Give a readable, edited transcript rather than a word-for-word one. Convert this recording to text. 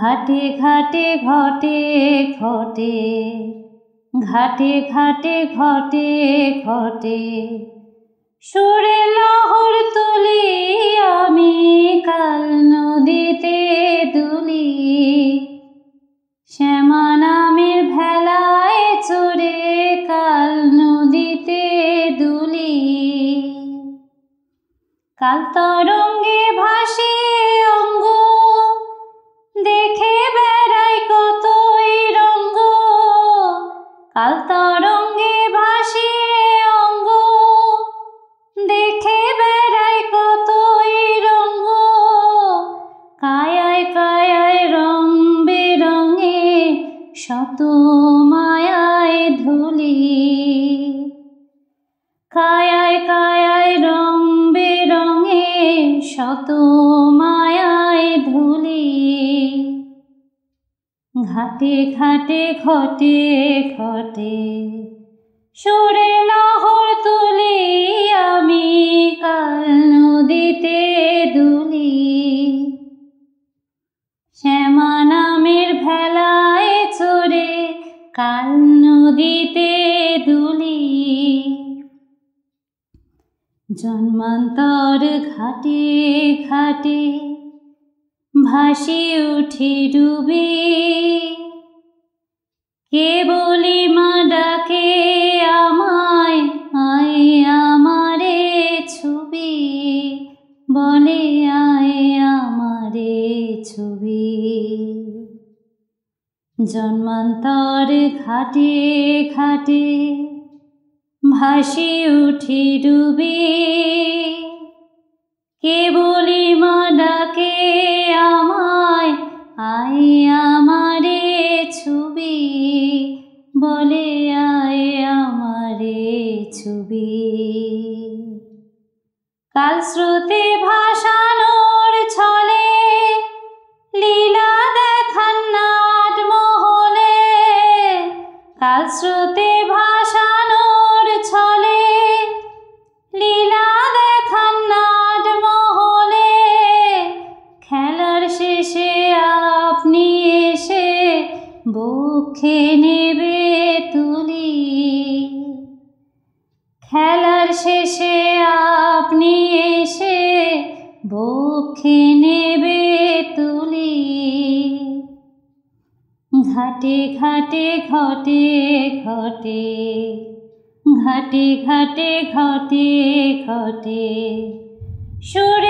ঘাটে ঘাটে ঘটে ঘটে, ঘাটে ঘাটে ঘটে ঘটে, সুরে লহর তুলি আমি কাল নদীতে দুলি। শ্যামা নামের ভেলায় চড়ে কাল নদীতে দুলি। কাল তরঙ্গে ভাসে অঙ্গ, দেখে বেড়াই কতই রঙ্গ। কাল তরঙ্গে ভাসে অঙ্গ, দেখে বেড়াই কতই রঙ্গ। কায়ায় কায়ায় রং বেরঙে, শত মায়ায় ধুলি। কায়ায় কায়ায় রং বেরঙে, শত মায়ায় ধুলি। ঘাটে ঘাটে ঘটে ঘটে, সুরে লহর তুলি আমি কাল নদীতে দুলি। শ্যামা নামের ভেলায় চড়ে কাল নদীতে দুলি। জন্মান্তর ঘাটে ঘাটে, ভাসি উঠি ডুবি। কে বলি মা ডাকে আমায়, আয় আমারে ছবি। বলে আয় আমারে ছবি। জন্মান্তর ঘাটে ঘাটে, ভাসি উঠি ডুবি। কে বলি মা ডাকে আমায়, আয় আমারে ছবি। বলে আয় আমারে ছবি। কাল স্রোতে ভাসানোর ছলে, লীলা দেখান নাট মহলে। কাল স্রোতে ভাসানোর ছলে, লীলা দেখান নাট মহলে। খেলার শেষে আপনি এসে বক্ষে নেবে তুলি। খেলার শেষে আপনি এসে বক্ষে নেবে তুলি। ঘাটে ঘাটে ঘটে ঘটে, ঘাটে ঘাটে ঘটে ঘটে, সুরে